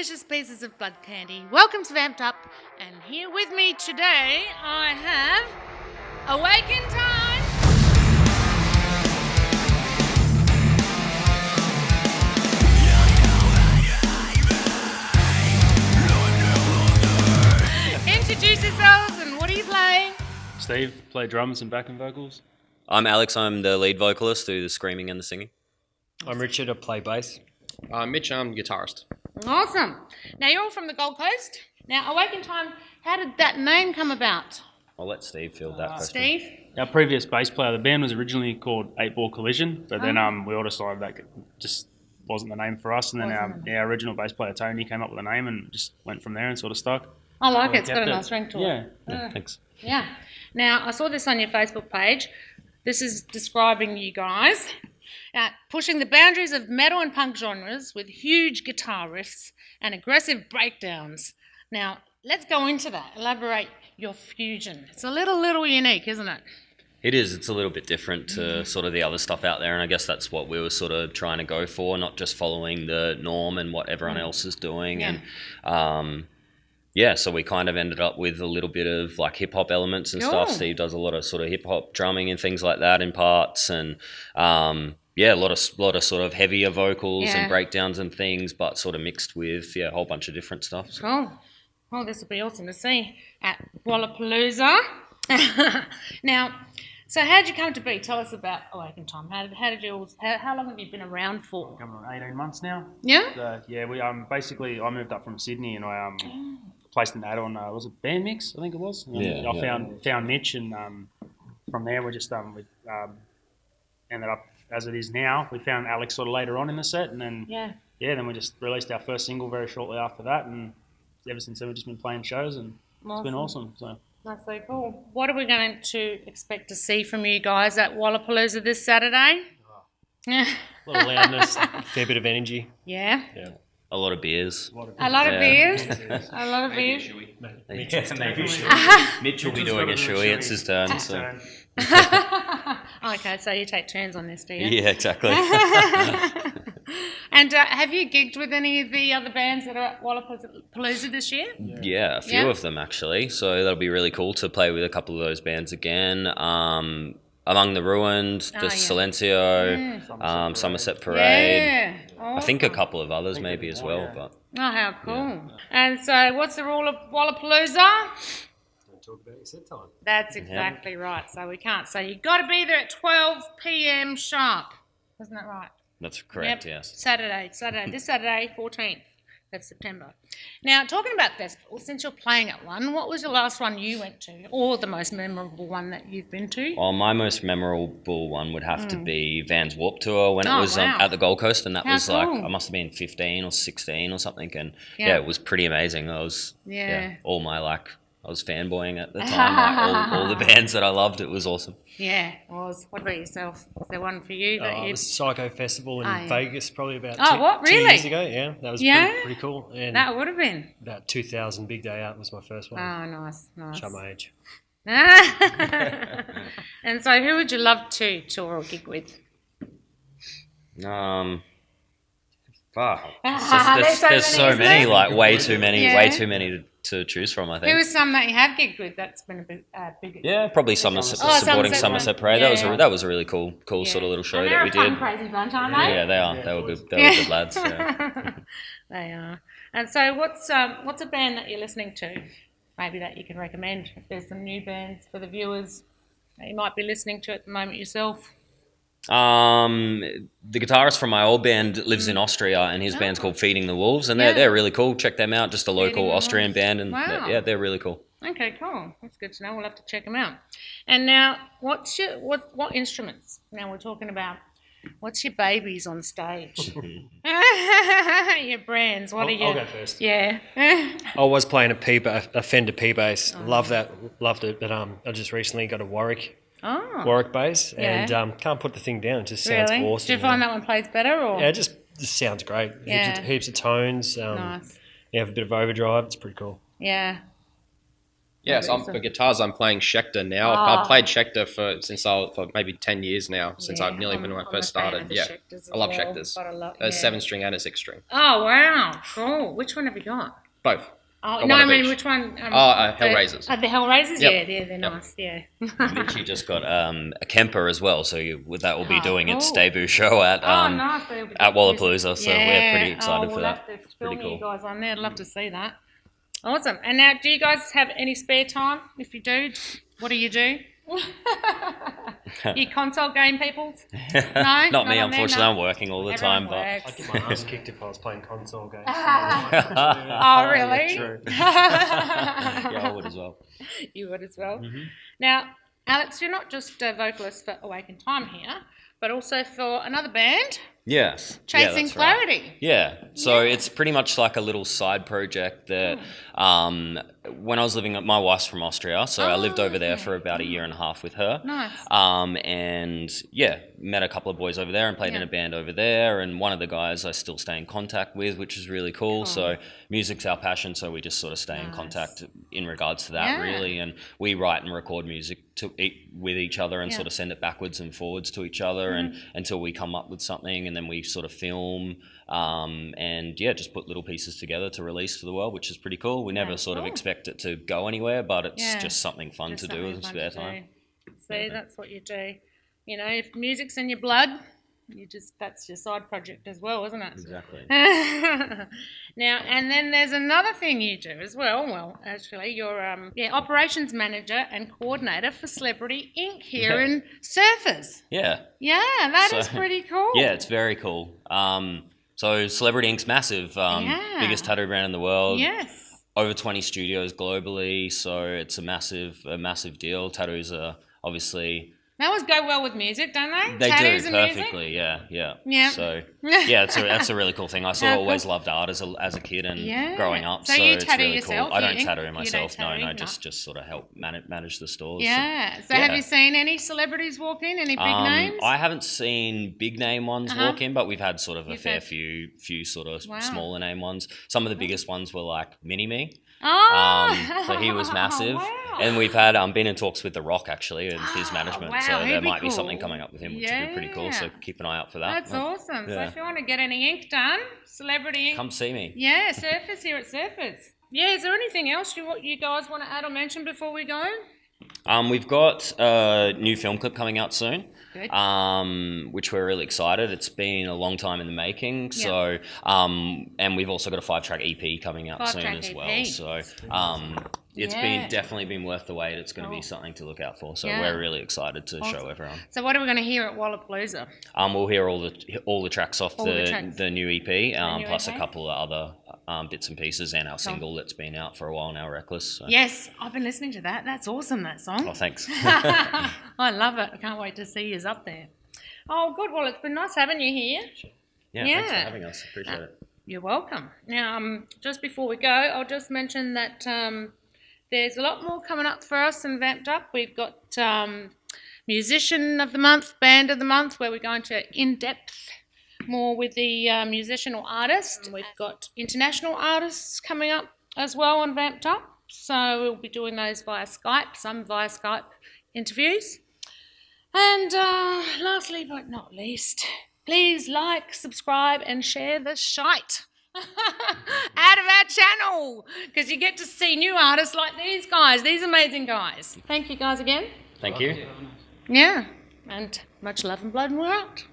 delicious pieces of blood candy. Welcome to Vamped Up, and here with me today I have Awaken Time. Introduce yourselves and what are you playing? Steve, play drums and backing vocals. I'm Alex, I'm the lead vocalist, do the screaming and the singing. I'm Richard, I play bass. Mitch, I'm guitarist. Awesome. Now you're all from the Gold Coast. Now Awaken Time, how did that name come about? I'll let Steve field that question. Steve? Our previous bass player, the band was originally called 8 Ball Collision, but then we all decided that just wasn't the name for us, and then our original bass player Tony came up with a name and just went from there and sort of stuck. I like it. It's got a nice ring to it. Yeah. Thanks. Yeah. Now, I saw this on your Facebook page. This is describing you guys pushing the boundaries of metal and punk genres with huge guitar riffs and aggressive breakdowns. Now, let's go into that. Elaborate your fusion. It's a little unique, isn't it? It is. It's a little bit different to sort of the other stuff out there, and I guess that's what we were sort of trying to go for, not just following the norm and what everyone else is doing. Yeah. And so we kind of ended up with a little bit of like hip hop elements and stuff. Steve does a lot of sort of hip hop drumming and things like that in parts, and a lot of sort of heavier vocals and breakdowns and things, but sort of mixed with a whole bunch of different stuff. So. Cool. Well, this will be awesome to see at Wallapalooza. Now, so how did you come to be? Tell us about Awaken Time. How did you? How long have you been around for? Coming on 18 months now. Yeah. So, we basically I moved up from Sydney and I placed an ad on was it Band Mix, I think it was. I found Mitch, and from there we just we ended up as it is now. We found Alex sort of later on in the set, and then then we just released our first single very shortly after that, and ever since then we've just been playing shows, and it's been awesome. So that's so cool. What are we going to expect to see from you guys at Wallapalooza this Saturday? A lot of loudness, a fair bit of energy. Yeah. A lot of beers. A lot of beers. A lot of beers. Mitch will be doing a shoey. It's his turn. So. Okay, so you take turns on this, do you? Yeah, exactly. And have you gigged with any of the other bands that are at Wallapalooza this year? Yeah, a few of them actually. So that'll be really cool to play with a couple of those bands again. Among the Ruined, the Silencio, Somerset Parade. Yeah. Awesome. I think a couple of others maybe as well. But how cool. Yeah. And so what's the rule of Wallapalooza? Don't talk about your set time. That's exactly right. So we can't say you've got to be there at 12 p.m. sharp. Isn't that right? That's correct, yes. Saturday, this Saturday, 14th of September. Now, talking about festivals, since you're playing at one, what was the last one you went to, or the most memorable one that you've been to? Well, my most memorable one would have to be Van's Warped Tour when it was at the Gold Coast, and that was like, I must have been 15 or 16 or something, and it was pretty amazing. I was, all my I was fanboying at the time, all the bands that I loved. It was awesome. Yeah, it was. What about yourself? Was there one for you? That it was Psycho Festival in Vegas probably about 2 years ago. Yeah, that was pretty cool. And that would have been. About 2000 Big Day Out was my first one. Oh, nice. Show my age. And so who would you love to tour or gig with? There's so many, way too many to choose from, I think. Who was some that you have gigged with that's been a bit big? Yeah, probably supporting Somerset Parade. Yeah. That was a really cool sort of little show that we did. They're a crazy bunch, aren't they? Yeah, they are. They were good. They were good lads. Yeah. They are. And so, what's a band that you're listening to? Maybe that you can recommend if there's some new bands for the viewers that you might be listening to at the moment yourself. The guitarist from my old band lives in Austria, and his band's called Feeding the Wolves, and they're really cool. Check them out. Just a local Austrian band, and they're really cool. Okay, cool. That's good to know. We'll have to check them out. And now, what instruments? Now we're talking about. What's your babies on stage? Your brands. What are you? I'll go first. Yeah. I was playing a Fender P bass. Loved it. But I just recently got a Warwick bass, and can't put the thing down. It just sounds awesome. Do you find that one plays better? Or? Yeah, it just sounds great. Heaps of tones. Nice. You have a bit of overdrive. It's pretty cool. Yeah. Yeah, so for guitars, I'm playing Schecter now. I've played Schecter for maybe 10 years now, since I nearly when I first started. Yeah, I love Schecters. A 7-string and a 6-string. Oh, wow. Cool. Which one have you got? Both. Oh, no, I mean, which one? Hellraisers. The Hellraisers? Yep. Yeah, they're nice, yeah. Mitchie just got a Kemper as well, so that will be doing its debut show at nice. at Wallapalooza, so we're pretty excited for we'll that. have to film Pretty cool. you guys on there. I'd love to see that. Awesome. And now, do you guys have any spare time? If you do, what do you do? You console game people? No, not me. Unfortunately, I'm working all the time. But Works. I'd get my ass kicked if I was playing console games. Oh, really? Yeah, true. yeah, I would as well. You would as well. Mm-hmm. Now, Alex, you're not just a vocalist for Awaken Time here, but also for another band, Yes. Chasing that's right. Clarity. Yeah, so it's pretty much like a little side project that when I was living, my wife's from Austria, so I lived over there for about a year and a half with her. Nice. And yeah, met a couple of boys over there and played in a band over there, and one of the guys I still stay in contact with, which is really cool. So music's our passion, so we just sort of stay in contact in regards to that, really, and we write and record music with each other and sort of send it backwards and forwards to each other and until we come up with something, and then we sort of film and just put little pieces together to release to the world, which is pretty cool. We never sort of expect it to go anywhere, but it's just something fun to do in spare time. See, that's what you do. You know, if music's in your blood, that's your side project as well, isn't it? Exactly. Now, and then there's another thing you do as well. Well, actually, you're operations manager and coordinator for Celebrity Inc. here in Surfers. Yeah. Yeah, that is pretty cool. Yeah, it's very cool. So Celebrity Inc.'s massive, biggest tattoo brand in the world. Yes. Over 20 studios globally, so it's a massive deal. Tattoos are obviously. They always go well with music, don't they? They Tattoos do and perfectly, music? yeah. So that's a really cool thing. I sort of always loved art as a kid and growing up. So you it's tattoo really yourself? cool. I don't You tattoo don't myself. tattoo? No, just sort of help manage the stores. Yeah. So have you seen any celebrities walk in? Any big names? I haven't seen big name ones walk in, but we've had sort of a fair few sort of smaller name ones. Some of the biggest ones were like Mini-Me. Oh, so he was massive. Wow. And we've had been in talks with The Rock actually and his management. Wow, so there might be cool. something coming up with him, which would be pretty cool. So keep an eye out for that. That's awesome. So Yeah. if you want to get any ink done, Celebrity Ink. Come see me. Yeah, Surfers here at Surfers. Yeah, is there anything else you guys want to add or mention before we go? We've got a new film clip coming out soon. Good. Which we're really excited. It's been a long time in the making. So, and we've also got a 5-track EP coming out soon as well. So, it's definitely been worth the wait. It's going to be something to look out for. So we're really excited to show everyone. So what are we going to hear at Wallapalooza? We'll hear all the tracks off the new EP, plus EP? a couple of other bits and pieces, and our single that's been out for a while now, Reckless. So. Yes, I've been listening to that. That's awesome, that song. Oh, thanks. I love it. I can't wait to see you up there. Oh, good. Well, it's been nice having you here. Yeah, thanks for having us. Appreciate it. You're welcome. Now, just before we go, I'll just mention that there's a lot more coming up for us in Vamped Up. We've got Musician of the Month, Band of the Month, where we're going to in-depth more with the musician or artist. We've got international artists coming up as well on Vamped Up. So we'll be doing those via Skype, some via Skype interviews. And lastly but not least, please like, subscribe and share the shite out of our channel, because you get to see new artists like these guys, these amazing guys. Thank you guys again. Thank you. Yeah, and much love and blood and we're out.